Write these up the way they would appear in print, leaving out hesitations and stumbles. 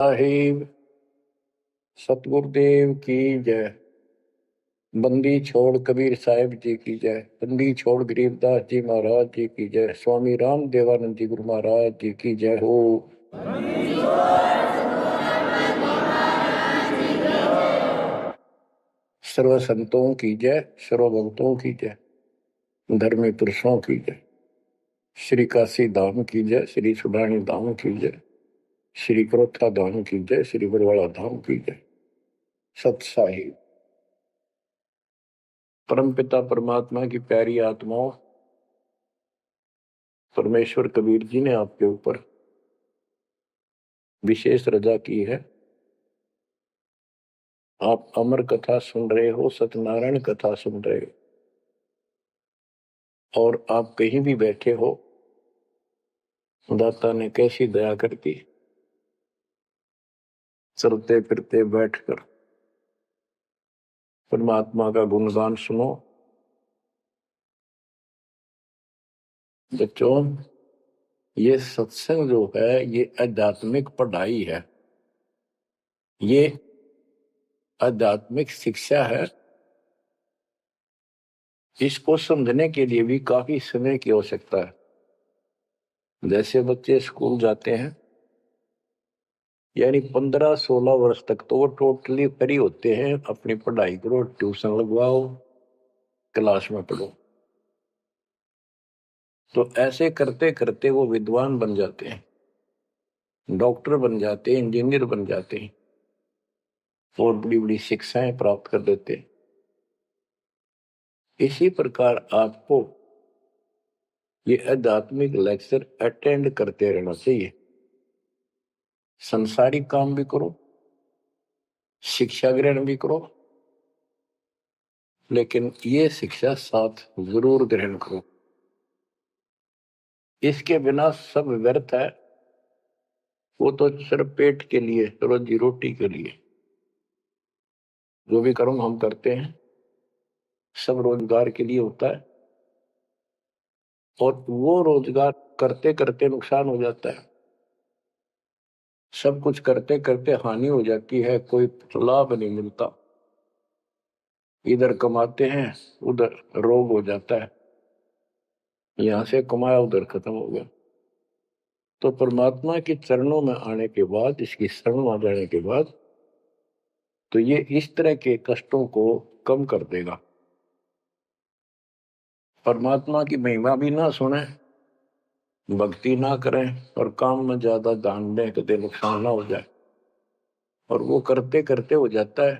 साहिब सतगुरुदेव की जय। बंदी छोड़ कबीर साहिब जी की जय। बंदी छोड़ गरीबदास जी महाराज जी की जय। स्वामी राम देवानंद जी गुरु महाराज जी की जय हो। सर्व संतों की जय, सर्व भक्तों की जय, धर्मी पुरुषों की जय। श्री काशी धाम की जय, श्री सुडानी धाम की जय, श्री क्रोथा धाम की जय, श्री बरवाड़ा धाम की जय। सत साहिब परमपिता परमात्मा की प्यारी आत्माओं, परमेश्वर कबीर जी ने आपके ऊपर विशेष रजा की है। आप अमर कथा सुन रहे हो, सत्यनारायण कथा सुन रहे हो, और आप कहीं भी बैठे हो, दाता ने कैसी दया कर दी। चलते फिरते बैठकर परमात्मा का गुणगान सुनो। बच्चों, ये सत्संग जो है ये आध्यात्मिक पढ़ाई है, ये आध्यात्मिक शिक्षा है। इसको समझने के लिए भी काफी समय की आवश्यकता है। जैसे बच्चे स्कूल जाते हैं, यानी 15-16 वर्ष तक तो वो टोटली फ्री होते हैं। अपनी पढ़ाई करो, ट्यूशन लगवाओ, क्लास में पढ़ो। तो ऐसे करते करते वो विद्वान बन जाते हैं, डॉक्टर बन जाते हैं, इंजीनियर बन जाते हैं, और बड़ी बड़ी शिक्षाएं प्राप्त कर लेते हैं। इसी प्रकार आपको ये आध्यात्मिक लेक्चर अटेंड करते रहना चाहिए। संसारिक काम भी करो, शिक्षा ग्रहण भी करो, लेकिन ये शिक्षा साथ जरूर ग्रहण करो। इसके बिना सब व्यर्थ है। वो तो सिर्फ पेट के लिए, रोजी रोटी के लिए। जो भी कर्म हम करते हैं सब रोजगार के लिए होता है, और वो रोजगार करते करते नुकसान हो जाता है। सब कुछ करते करते हानि हो जाती है, कोई लाभ नहीं मिलता। इधर कमाते हैं, उधर रोग हो जाता है, यहां से कमाया उधर खत्म हो गया। तो परमात्मा के चरणों में आने के बाद, इसकी शरण आ जाने के बाद, तो ये इस तरह के कष्टों को कम कर देगा। परमात्मा की महिमा भी ना सुने, भक्ति ना करें, और काम में ज्यादा ध्यान दें, कभी नुकसान ना हो जाए, और वो करते करते हो जाता है।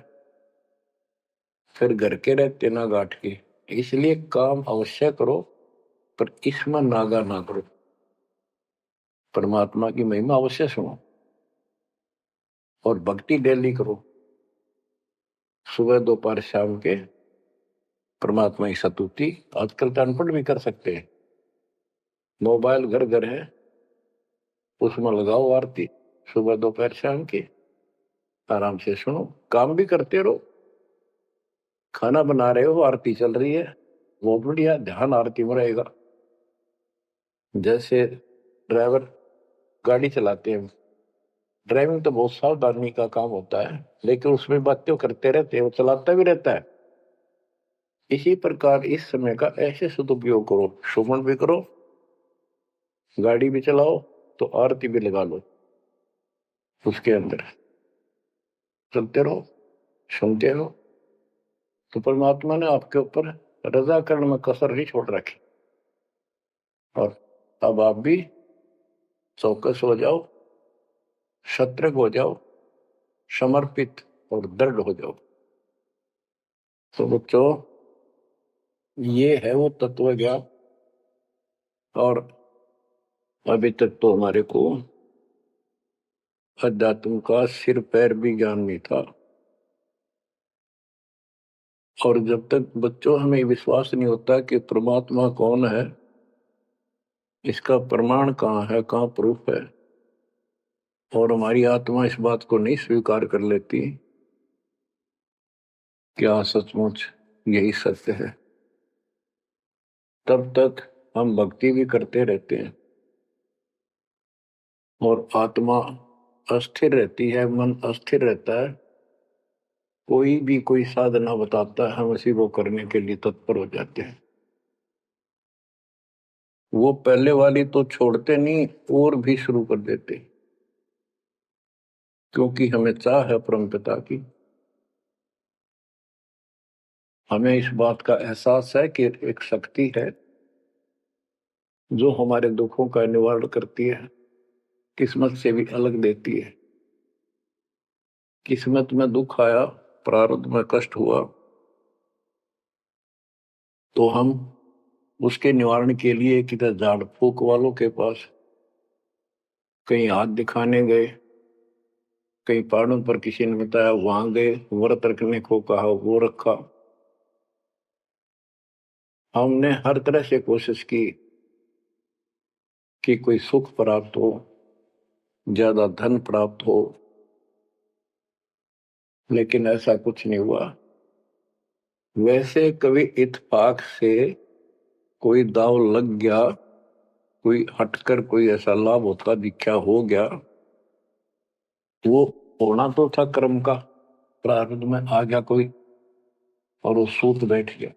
फिर घर के रहते ना गांठ के। इसलिए काम अवश्य करो, पर इसमें नागा ना करो। परमात्मा की महिमा अवश्य सुनो, और भक्ति डेली करो। सुबह दोपहर शाम के परमात्मा की स्तुति। आजकल तो अनपढ़ भी कर सकते हैं, मोबाइल घर घर है, उसमें लगाओ आरती, सुबह दोपहर शाम की, आराम से सुनो। काम भी करते रहो, खाना बना रहे हो, आरती चल रही है, बहुत बढ़िया, ध्यान आरती में रहेगा। जैसे ड्राइवर गाड़ी चलाते हैं, ड्राइविंग तो बहुत सावधानी का काम होता है, लेकिन उसमें बातें करते रहते हैं, वो चलाता भी रहता है। इसी प्रकार इस समय का ऐसे सदुपयोग करो, सुमन भी करो, गाड़ी भी चलाओ, तो आरती भी लगा लो। उसके अंदर चलते रहो, सुनते रहो। तो परमात्मा ने आपके ऊपर रजा करने में कसर नहीं छोड़ रखी। और अब आप भी चौकस हो जाओ, सतर्क हो जाओ, समर्पित और दृढ़ हो जाओ। तो बच्चों, ये है वो तत्व ज्ञान। और अभी तक तो हमारे को अध्यात्म का सिर पैर भी ज्ञान नहीं था। और जब तक बच्चों हमें विश्वास नहीं होता कि परमात्मा कौन है, इसका प्रमाण कहाँ है, कहाँ प्रूफ है, और हमारी आत्मा इस बात को नहीं स्वीकार कर लेती क्या सचमुच यही सत्य है, तब तक हम भक्ति भी करते रहते हैं, और आत्मा अस्थिर रहती है, मन अस्थिर रहता है, कोई भी कोई साधना बताता है, हम उसी को करने के लिए तत्पर हो जाते हैं। वो पहले वाली तो छोड़ते नहीं, और भी शुरू कर देते, क्योंकि हमें चाह है परम पिता की। हमें इस बात का एहसास है कि एक शक्ति है जो हमारे दुखों का निवारण करती है, किस्मत से भी अलग देती है। किस्मत में दुख आया, प्रारब्ध में कष्ट हुआ, तो हम उसके निवारण के लिए किधर झाड़ फूक वालों के पास, कहीं हाथ दिखाने गए, कहीं पहाड़ों पर किसी ने बताया वहां गए, व्रत रखने को कहा वो रखा। हमने हर तरह से कोशिश की कि कोई सुख प्राप्त हो, ज्यादा धन प्राप्त हो, लेकिन ऐसा कुछ नहीं हुआ। वैसे कभी इत्तेफाक से कोई दाव लग गया, कोई हटकर कोई ऐसा लाभ होता दिखा हो गया, वो होना तो था कर्म का, प्रारब्ध में आ गया कोई और वो सूत बैठ गया,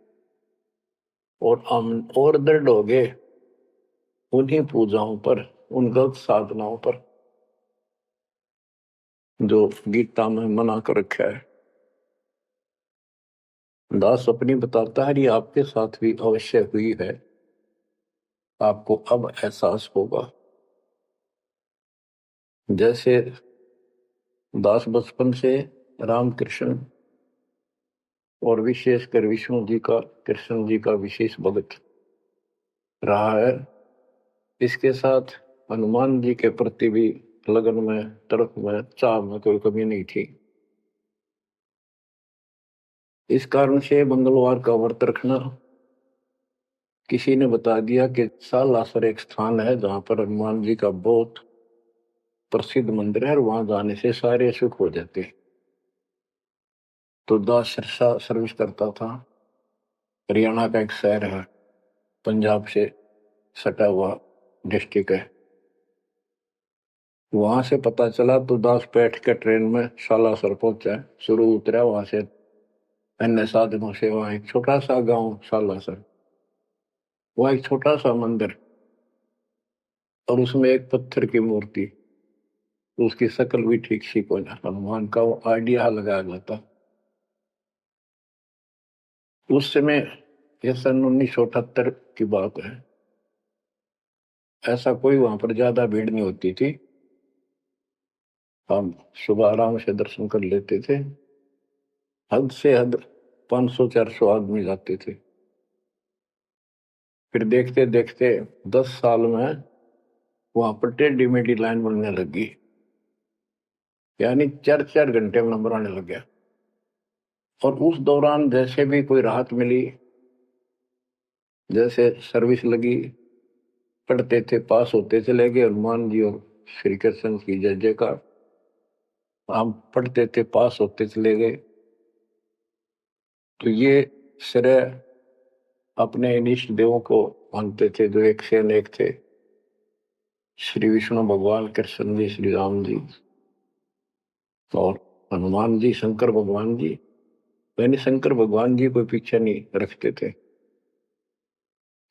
और हम और दृढ़ हो गए उन्हीं पूजाओं पर, उन गलत साधनाओं पर जो गीता में मना कर रखा है। दास अपनी बताता है, ये आपके साथ भी अवश्य हुई है, आपको अब एहसास होगा। जैसे दास बचपन से रामकृष्ण और विशेषकर विष्णु जी का, कृष्ण जी का विशेष भक्त रहा है, इसके साथ हनुमान जी के प्रति भी लगन में, तड़प में, चाह में कोई कमी नहीं थी। इस कारण से मंगलवार का व्रत रखना, किसी ने बता दिया कि सालासर एक स्थान है जहां पर हनुमान जी का बहुत प्रसिद्ध मंदिर है और वहां जाने से सारे सुख हो जाते। तो दास सिरसा सर्विस करता था, हरियाणा का एक शहर है, पंजाब से सटा हुआ डिस्ट्रिक्ट है। वहां से पता चला तो दास बैठ के ट्रेन में सालासर पहुंचा, शुरू उतरा, वहां से अन्य साधनों से वहां एक छोटा सा गांव सालासर, वहां एक छोटा सा मंदिर और उसमें एक पत्थर की मूर्ति, तो उसकी शक्ल भी ठीक सी को ना, हनुमान का वो आइडिया लगाया जाता। उस समय यह सन 1978 की बात है, ऐसा कोई वहां पर ज्यादा भीड़ नहीं होती थी, हम सुबह आराम से दर्शन कर लेते थे। हद से हद 500-400 आदमी जाते थे। फिर देखते देखते 10 साल में वहां पर टेढ़ी मेढ़ी लाइन बनने लगी, यानी 4-4 घंटे में नंबर आने लग गया। और उस दौरान जैसे भी कोई राहत मिली, जैसे सर्विस लगी, पढ़ते थे, पास होते चले गए, हनुमान जी और श्री कृष्ण की जय जयकार, हम पढ़ते थे, पास होते चले गए। तो ये श्रेय अपने इन इष्ट देवों को मानते थे जो एक से अनेक थे, श्री विष्णु भगवान, कृष्ण जी, श्री राम जी और हनुमान जी, शंकर भगवान जी। यानी शंकर भगवान जी को पीछे नहीं रखते थे,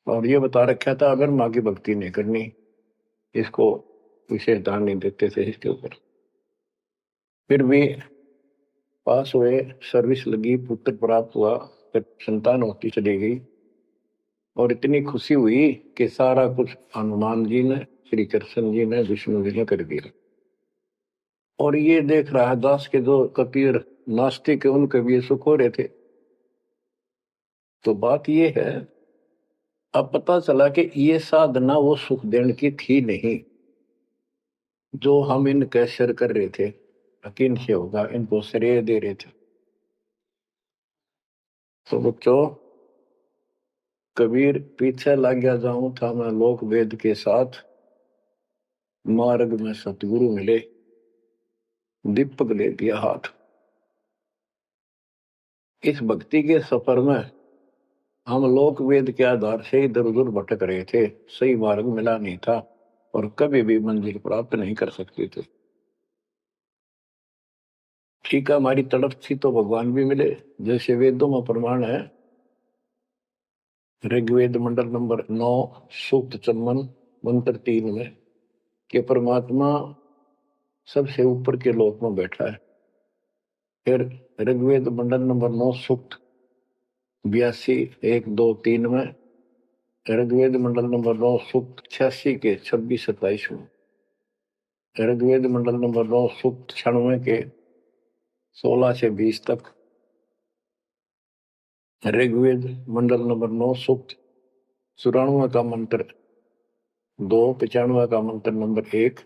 और ये बता रखा था अगर माँ की भक्ति नहीं करनी, इसको विशेष ध्यान नहीं देते थे इसके ऊपर। फिर भी पास हुए, सर्विस लगी, पुत्र प्राप्त हुआ, फिर संतान होती चली गई, और इतनी खुशी हुई कि सारा कुछ हनुमान जी ने, श्री कृष्ण जी ने, विष्णु जी ने कर दिया। और ये देख रहा है दास के जो कबीर नास्तिक है, उनके भी ये सुख हो रहे थे। तो बात ये है, अब पता चला कि ये साधना वो सुख देने की थी नहीं जो हम इनके सिर कर रहे थे, यकीन से होगा इनको श्रेय दे रहे थे। तो बच्चों, कबीर पीछे लग गया जाऊं था मैं लोक वेद के साथ, मार्ग में सतगुरु मिले, दीपक ले दिया हाथ। इस भक्ति के सफर में हम लोक वेद के आधार से इधर उधर भटक रहे थे, सही मार्ग मिला नहीं था और कभी भी मंजिल प्राप्त नहीं कर सकते थे। इसी का हमारी तड़प थी तो भगवान भी मिले। जैसे वेदों में प्रमाण है, ऋग्वेद मंडल नंबर 9 सूक्त चम्मन मंत्र 3 में कि परमात्मा सबसे ऊपर के लोक में बैठा है। फिर ऋग्वेद मंडल नंबर 9 सूक्त 82 1 2 3 में, ऋग्वेद मंडल नंबर 9 सूक्त 86 के 26 27 में, ऋग्वेद मंडल नंबर 9 सूक्त 96 के 16 से 20 तक, ऋग्वेद मंडल नंबर 9 सूक्त 94 का मंत्र 2, 95 का मंत्र नंबर 1,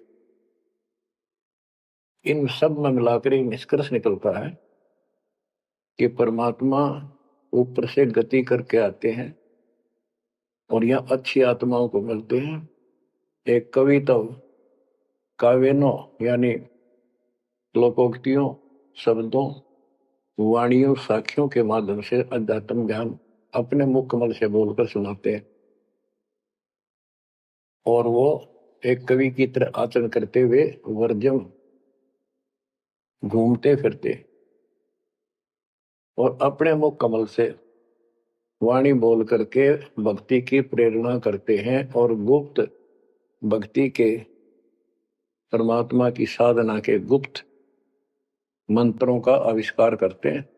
इन सब में मिलाकर एक निष्कर्ष निकलता है कि परमात्मा ऊपर से गति करके आते हैं और यह अच्छी आत्माओं को मिलते हैं। एक कविता काव्यनों यानी लोकोक्तियों, शब्दों, वाणियों, साखियों के माध्यम से अध्यात्म ज्ञान अपने मुख कमल से बोलकर सुनाते हैं और वो एक कवि की तरह आचरण करते हुए वर्जम घूमते फिरते और अपने मुख कमल से वाणी बोल करके भक्ति की प्रेरणा करते हैं और गुप्त भक्ति के, परमात्मा की साधना के गुप्त मंत्रों का आविष्कार करते हैं।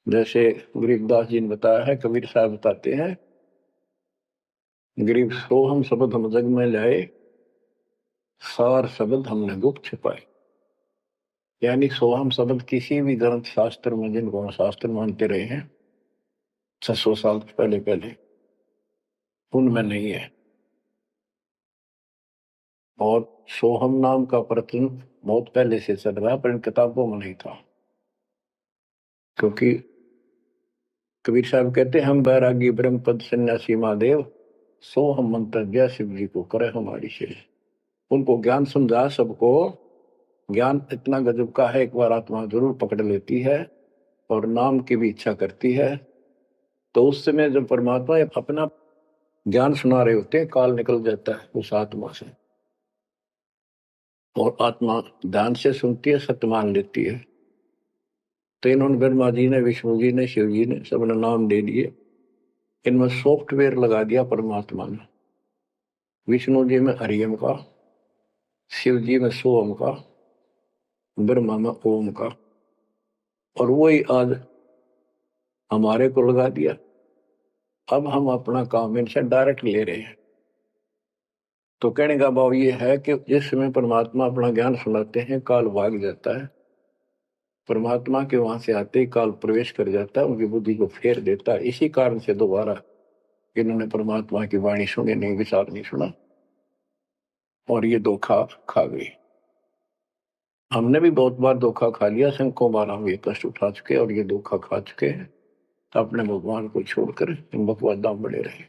जैसे गरीबदास जी ने बताया है, कबीर साहब बताते हैं, गरीब सोहम शब्द हम जग में लाए, सार शब्द हमने गुप्त छिपाए। यानी सोहम शब्द किसी भी ग्रंथ शास्त्र में, जिनको हम शास्त्र मानते रहे हैं 600 साल पहले उनमें नहीं है। और सोहम नाम का प्रचलन बहुत पहले से चल रहा है, पर इन किताबों में नहीं था। क्योंकि कबीर साहब कहते हैं, हम बैरागी ब्रह्म पद सन्यासी महादेव, सोहम मंत्र जय शिव जी को करे हमारी शेष। उनको ज्ञान समझा सबको, ज्ञान इतना गजब का है, एक बार आत्मा जरूर पकड़ लेती है और नाम की भी इच्छा करती है, तो उस समय जब परमात्मा अपना ज्ञान सुना रहे होते हैं, काल निकल जाता है उस आत्मा से और आत्मा ध्यान से सुनती है, सत्य मान लेती है। तो इन्होंने ब्रह्मा जी ने, विष्णु जी ने, शिव जी ने सबने नाम दे दिए। इनमें सॉफ्टवेयर लगा दिया परमात्मा ने। विष्णु जी में हरियम का, शिव जी में सोम का, ब्रह्मा में ओम का, और वही आज हमारे को लगा दिया। अब हम अपना काम इनसे डायरेक्ट ले रहे हैं। तो कहने का भाव ये है कि जिस समय परमात्मा अपना ज्ञान सुनाते हैं, काल भाग जाता है। परमात्मा के वहां से आते ही काल प्रवेश कर जाता है, उनकी बुद्धि को फेर देता है। इसी कारण से दोबारा इन्होंने परमात्मा की वाणी सुनी नहीं, विचार नहीं सुना और ये धोखा खा गई। हमने भी बहुत बार धोखा खा लिया, सैकड़ों बार हम ये कष्ट उठा चुके और ये धोखा खा चुके हैं। तो अपने भगवान को छोड़कर इन बकवादा में बड़े रहे।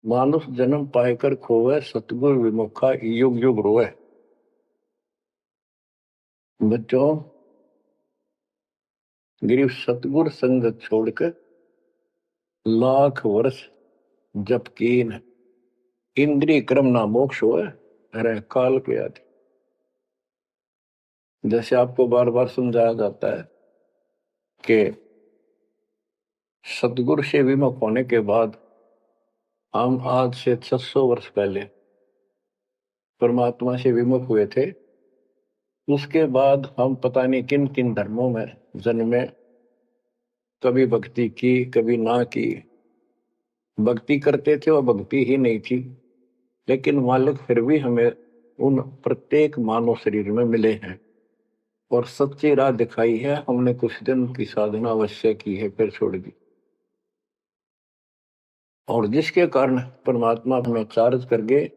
मानुष जन्म पाएकर खोवे, सतगुर विमुखा युग युग रोए। बच्चों, गरीब सतगुर संगत छोड़कर लाख वर्ष जप कीन, इंद्रिय क्रम ना मोक्ष होए, अरे काल के आदि। जैसे आपको बार बार समझाया जाता है कि सतगुरु से विमुख होने के बाद हम आज से 600 वर्ष पहले परमात्मा से विमुख हुए थे। उसके बाद हम पता नहीं किन किन धर्मों में जन्मे, कभी भक्ति की कभी ना की। भक्ति करते थे और भक्ति ही नहीं थी, लेकिन मालिक फिर भी हमें उन प्रत्येक मानव शरीर में मिले हैं और सच्ची राह दिखाई है। हमने कुछ दिन की साधना अवश्य की है, फिर छोड़ दी, और जिसके कारण परमात्मा हमें चार्ज कर गए।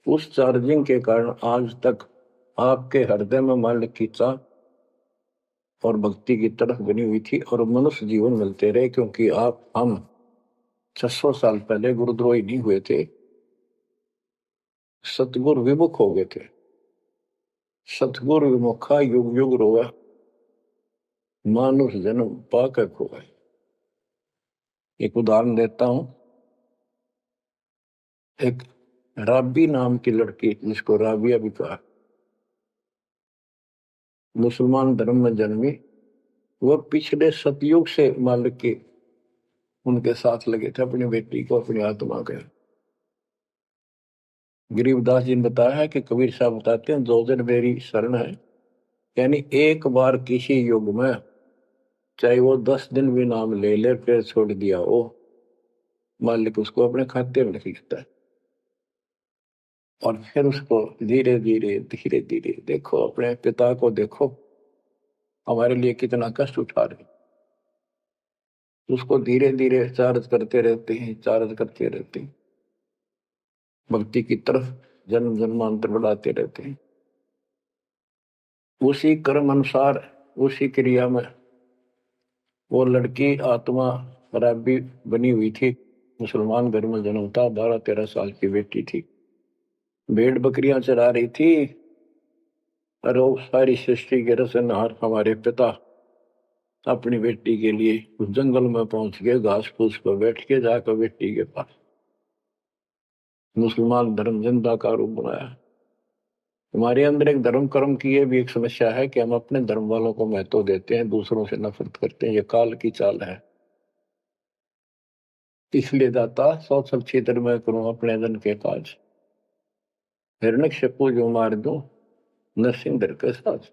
उस चार्जिंग के कारण आज तक आपके हृदय में मालिक की चाह और भक्ति की तरफ बनी हुई थी और मनुष्य जीवन मिलते रहे। क्योंकि हम 600 साल पहले गुरुद्रोही नहीं हुए थे, सतगुरु विमुख हो गए थे। सतगुरु विमुखा युग युग रोए, मानुष जन्म पाकर खोए। एक उदाहरण देता हूं। एक राबी नाम की लड़की, जिसको राबिया भी कहा, मुसलमान धर्म में जन्मी, वो पिछले सतयुग से मालिक के उनके साथ लगे थे अपनी बेटी को अपनी आत्मा के। गरीबदास जी ने बताया है कि कबीर साहब बताते हैं, दो दिन मेरी शरण है, यानी एक बार किसी युग में चाहे वो 10 दिन भी नाम ले ले फिर छोड़ दिया वो, मालिक उसको अपने खाते में लिख लेता है। और फिर उसको धीरे धीरे धीरे धीरे देखो, अपने पिता को देखो हमारे लिए कितना कष्ट उठा रहे, उसको धीरे धीरे चार्ज करते रहते हैं, चार्ज करते रहते हैं, भक्ति की तरफ जन्म जन्मांतर बढ़ाते रहते हैं। उसी कर्म अनुसार, उसी क्रिया में वो लड़की आत्मा शराबी बनी हुई थी, मुसलमान घर में जन्म था, 12-13 साल की बेटी थी, भेड़ बकरियां चरा रही थी। और वो सारी सृष्टि के रचनहार हमारे पिता अपनी बेटी के लिए उस जंगल में पहुंच गए, घास फूस पर बैठ के जाकर बेटी के पास मुसलमान धर्म जिंदा का रूप बनाया। हमारे अंदर एक धर्म कर्म की ये भी एक समस्या है कि हम अपने धर्म वालों को महत्व देते हैं, दूसरों से नफरत करते हैं। ये काल की चाल है। इसलिए दाता सौ सब क्षेत्र में करूं अपने धन के काज, हिरण्यकशिपु जो मार दूं नरसिंह धर के साथ।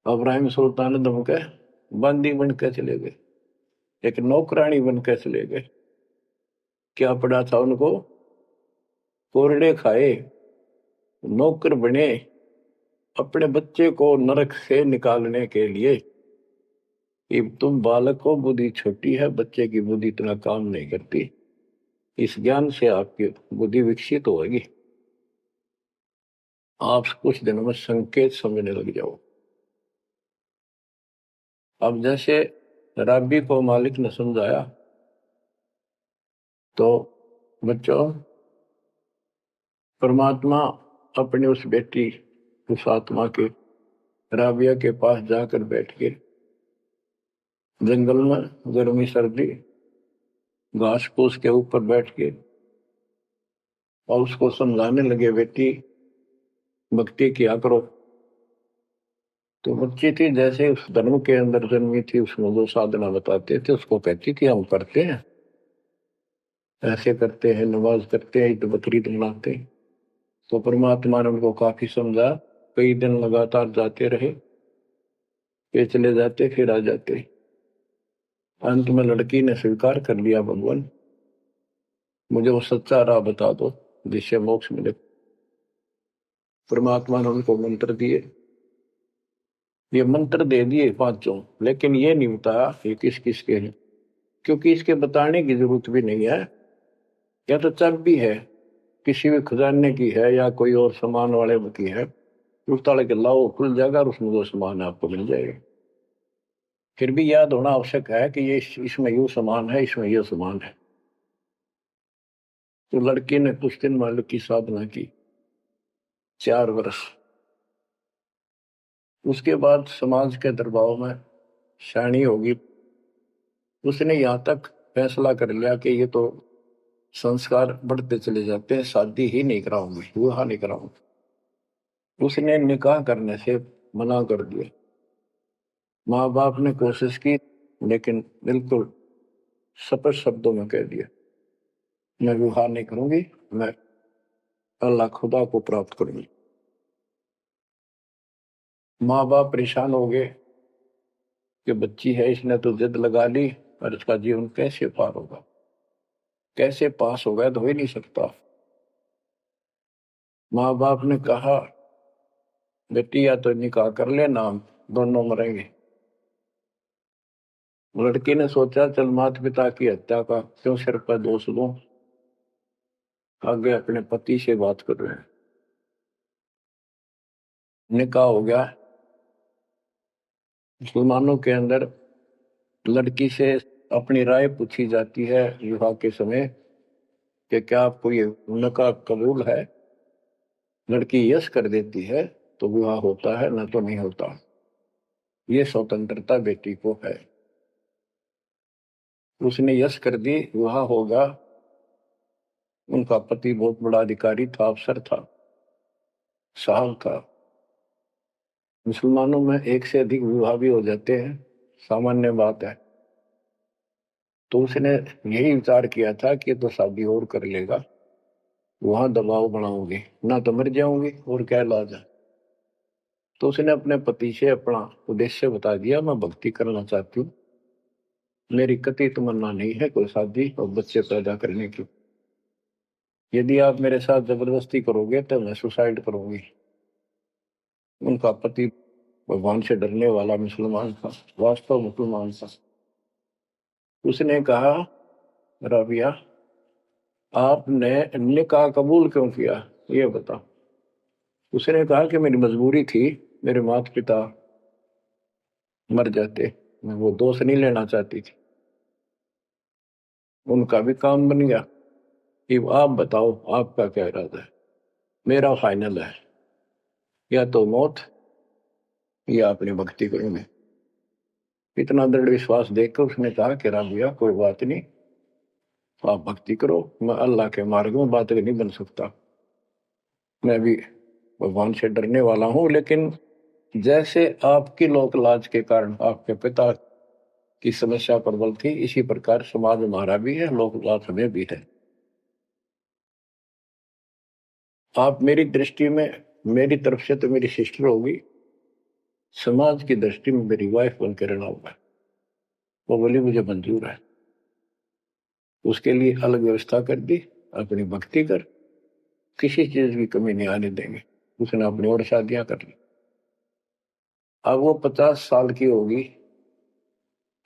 अब्राहिम सुल्तान दम के बंदी बन के चले गए, एक नौकरानी बन के चले गए। क्या पड़ा था उनको? कोरड़े खाए, नौकर बने, अपने बच्चे को नरक से निकालने के लिए कि तुम बालक को बुद्धि छोटी है, बच्चे की बुद्धि इतना काम नहीं करती, इस ज्ञान से आपकी बुद्धि विकसित होगी, आप कुछ दिनों में संकेत समझने लग जाओ। अब जैसे राबी को मालिक ने समझाया, तो बच्चों परमात्मा अपनी उस बेटी उस आत्मा के राबिया के पास जाकर बैठ के जंगल में गर्मी सर्दी घास फूस के ऊपर बैठ के और उसको समझाने लगे, बेटी भक्ति किया करो। तो बच्ची थी, जैसे उस धर्म के अंदर जन्मी थी, उसमें जो साधना बताते थे उसको कहती थी हम करते हैं, ऐसे करते हैं, नमाज करते हैं, ईद बकरीद मनाते हैं। तो परमात्मा ने उनको काफी समझा, कई दिन लगातार जाते रहे, फिर चले जाते फिर आ जाते। अंत में लड़की ने स्वीकार कर लिया, भगवान मुझे वो सच्चा राह बता दो जिससे मोक्ष मिले। परमात्मा ने उनको मंत्र दिए, ये मंत्र दे दिए पांचों, लेकिन ये नहीं बताया ये किस किस के हैं, क्योंकि इसके बताने की जरूरत भी नहीं है। या तो चाबी है, किसी भी खजाने की है या कोई और सामान वाले की है, उस ताले के लाओ खुल जाएगा और उसमें जो सामान है आपको मिल जाएगा। फिर भी याद होना आवश्यक है कि ये इसमें यू सामान है, इसमें यह सामान है। तो लड़की ने कुछ दिन मालिक की साधना की, 4 वर्ष। उसके बाद समाज के दरबाव में शानी होगी, उसने यहां तक फैसला कर लिया कि ये तो संस्कार बढ़ते चले जाते हैं, शादी ही नहीं कराऊंगी, विवाह नहीं कराऊंगी। उसने निकाह करने से मना कर दिया। माँ बाप ने कोशिश की, लेकिन बिल्कुल स्पष्ट शब्दों में कह दिया, मैं विवाह नहीं करूंगी, मैं अल्लाह खुदा को प्राप्त करूंगी। माँ बाप परेशान हो गए कि बच्ची है, इसने तो जिद लगा ली, और इसका जीवन कैसे पार होगा, कैसे पास होगा, तो हो ही नहीं सकता। माँ बाप ने कहा, बेटी या तो निकाह कर लेना, दोनों मरेंगे। लड़की ने सोचा, चल माता पिता की हत्या का क्यों सिर पर दोष दूं, आगे अपने पति से बात कर रहे हैं। निकाह हो गया। मुसलमानों के अंदर लड़की से अपनी राय पूछी जाती है विवाह के समय कि क्या आपको ये निकाह कबूल है। लड़की यस कर देती है तो विवाह होता है, ना तो नहीं होता। ये स्वतंत्रता बेटी को है। उसने यस कर दी, विवाह होगा। उनका पति बहुत बड़ा अधिकारी था, अफसर था, साहब था। मुसलमानों में एक से अधिक विवाह भी हो जाते हैं, सामान्य बात है। तो उसने यही विचार किया था कि तो शादी और कर लेगा, वहां दबाव बनाओगे ना तो मर जाओगे, और क्या इलाज है। तो उसने अपने पति से अपना उद्देश्य बता दिया, मैं भक्ति करना चाहती हूँ, मेरी कतई तमन्ना नहीं है कोई शादी और बच्चे पैदा करने की। यदि आप मेरे साथ जबरदस्ती करोगे तो मैं सुसाइड करूंगी। उनका पति भगवान से डरने वाला मुसलमान था, वास्तव मुसलमान था। उसने कहा, राबिया, आपने निकाह कबूल क्यों किया, ये बता। उसने कहा कि मेरी मजबूरी थी, मेरे माता पिता मर जाते, मैं वो दोष नहीं लेना चाहती थी, उनका भी काम बन गया। कि आप बताओ आपका क्या इरादा है। मेरा फाइनल है, या तो मौत या अपनी भक्ति करूंगे। इतना दृढ़ विश्वास देखकर उसने कहा कि राबिया कोई बात नहीं, आप भक्ति करो, मैं अल्लाह के मार्ग में बात नहीं बन सकता, मैं भी भगवान से डरने वाला हूं। लेकिन जैसे आपकी लोक लाज के कारण आपके पिता की समस्या प्रबल थी, इसी प्रकार समाज हमारा भी है, लोक लाज हमें भी है। आप मेरी दृष्टि में, मेरी तरफ से तो मेरी सिस्टर होगी, समाज की दृष्टि में मेरी वाइफ बनकर रहना होगा। वो बोली मुझे मंजूर है। उसके लिए अलग व्यवस्था कर दी, अपनी भक्ति कर, किसी चीज की कमी नहीं आने देंगे। उसने अपनी और शादियां कर ली। अब वो 50 साल की होगी,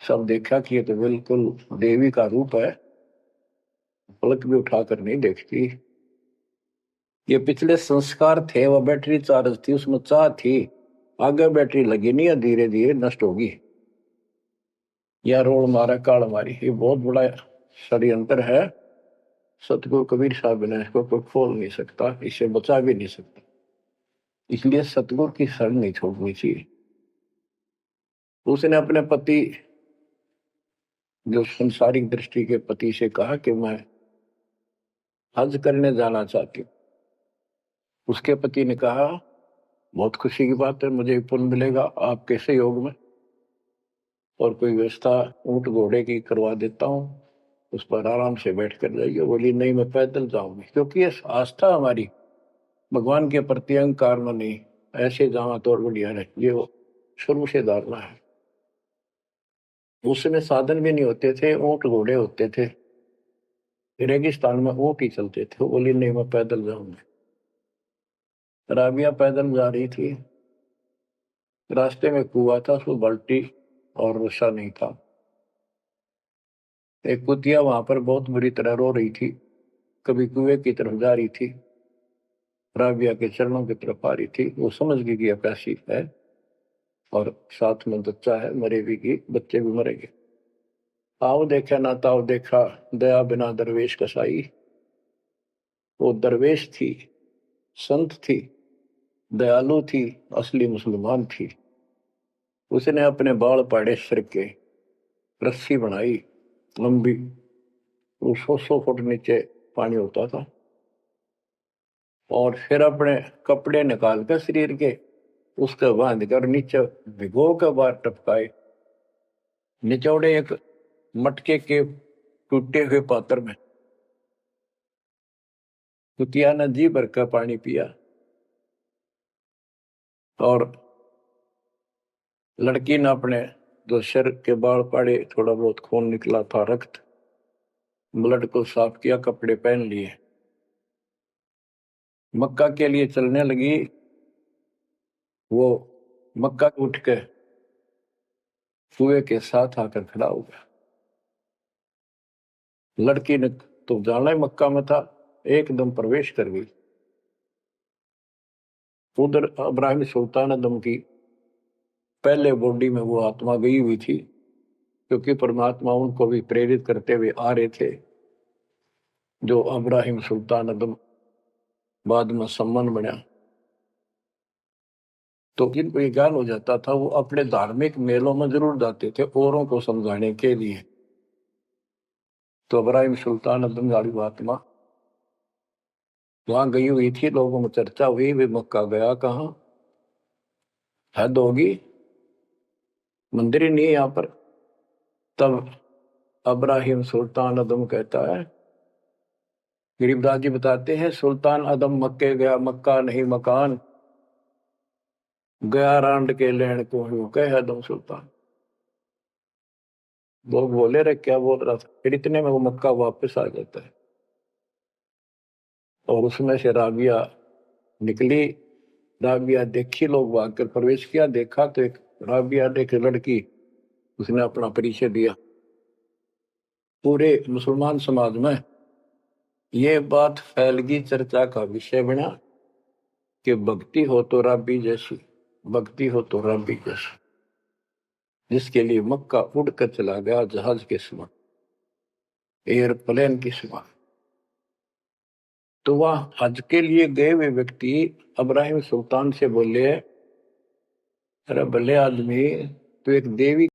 सब देखा कि ये तो बिल्कुल देवी का रूप है, पलक भी उठाकर नहीं देखती। ये पिछले संस्कार थे, वो बैटरी चार्ज थी, उसमें चाह थी, आगे बैटरी लगी नहीं है, धीरे धीरे नष्ट होगी। या रोड मारा काल मारी, ये बहुत बड़ा षड्यंत्र है। सतगुरु कबीर साहब ने इसको कोई खोल नहीं सकता, इसे बचा भी नहीं सकता। इसलिए सतगुरु की शरण नहीं छोड़नी चाहिए। उसने अपने पति, जो संसारिक दृष्टि के पति से कहा कि मैं हज करने जाना चाहती हूँ। उसके पति ने कहा, बहुत खुशी की बात है, मुझे पुण्य मिलेगा आपके सहयोग में, और कोई व्यवस्था ऊंट घोड़े की करवा देता हूँ, उस पर आराम से बैठ कर जाइए। बोली नहीं, मैं पैदल जाऊंगी, क्योंकि ये आस्था हमारी भगवान के प्रति अहंकार में नहीं, ऐसे जावा तो और बढ़िया है, ये शुरू से धारणा है। उस समय साधन भी नहीं होते थे, ऊंट घोड़े होते थे, रेगिस्तान में ऊंट ही चलते थे। वो बोली नहीं, मैं पैदल जाऊंगी। राबिया पैदल जा रही थी, रास्ते में कुआं था, उसमें बाल्टी और रस्सा नहीं था। एक कुतिया वहां पर बहुत बुरी तरह रो रही थी, कभी कुएं की तरफ जा रही थी, राबिया के चरणों की तरफ आ रही थी। वो समझ गई कि प्यासी है, और साथ में बच्चा है, मरेगी की, बच्चे भी मरेंगे। आओ देखा ना ताओ देखा, दया बिना दरवेश कसाई। वो दरवेश थी, संत थी, दयालु थी, असली मुसलमान थी। उसने अपने बाल पाड़े सिर के, रस्सी बनाई लंबी, वो 100 फुट नीचे पानी होता था, और फिर अपने कपड़े निकाल कर शरीर के उसके बांध कर नीचे भिगो कर बाहर टपकाए, निचौड़े एक मटके के टूटे हुए पात्र में। कुतिया ने जी भर का पानी पिया, और लड़की ने अपने जो सिर के बाल पाड़े, थोड़ा बहुत खून निकला था, रक्त, ब्लड को साफ किया, कपड़े पहन लिए, मक्का के लिए चलने लगी। वो मक्का उठ के कुएं के साथ आकर खड़ा हो गया। लड़की ने तो जाना ही मक्का में था, एकदम प्रवेश कर गई। उधर इब्राहिम सुल्तान अदम की पहले बॉडी में वो आत्मा गई हुई थी, क्योंकि परमात्मा उनको भी प्रेरित करते हुए आ रहे थे। जो इब्राहिम सुल्तान अदम बाद में सम्मान बना, तो जिनको ये ज्ञान हो जाता था, वो अपने धार्मिक मेलों में जरूर जाते थे औरों को समझाने के लिए। तो इब्राहिम सुल्तान अदम वाली आत्मा वहां गई हुई थी, लोगों में चर्चा हुई, वे मक्का गया कहाँ। हद होगी, मंदिर ही नहीं है यहाँ पर। तब अब्राहिम सुल्तान अदम कहता है, गरीबदास जी बताते हैं, सुल्तान अदम मक्के गया, मक्का नहीं मकान, गया रांड के लेन को यूं कह अदम सुल्तान। लोग बोले रे क्या बोल रहा था, फिर इतने में वो मक्का वापस आ जाता है। और उसमें से राबिया निकली, राबिया देखी, लोग भाग कर प्रवेश किया, देखा तो एक राबिया ने, एक लड़की, उसने अपना परिचय दिया। पूरे मुसलमान समाज में ये बात फैल गई, चर्चा का विषय बना कि भक्ति हो तो राबी जैसी, भक्ति हो तो राबी जैसी, जिसके लिए मक्का उड़कर चला गया जहाज के समान, एयरप्लेन की समान। तो वह हज के लिए गए हुए व्यक्ति अब्राहिम सुल्तान से बोले, अरे भले आदमी, तो एक देवी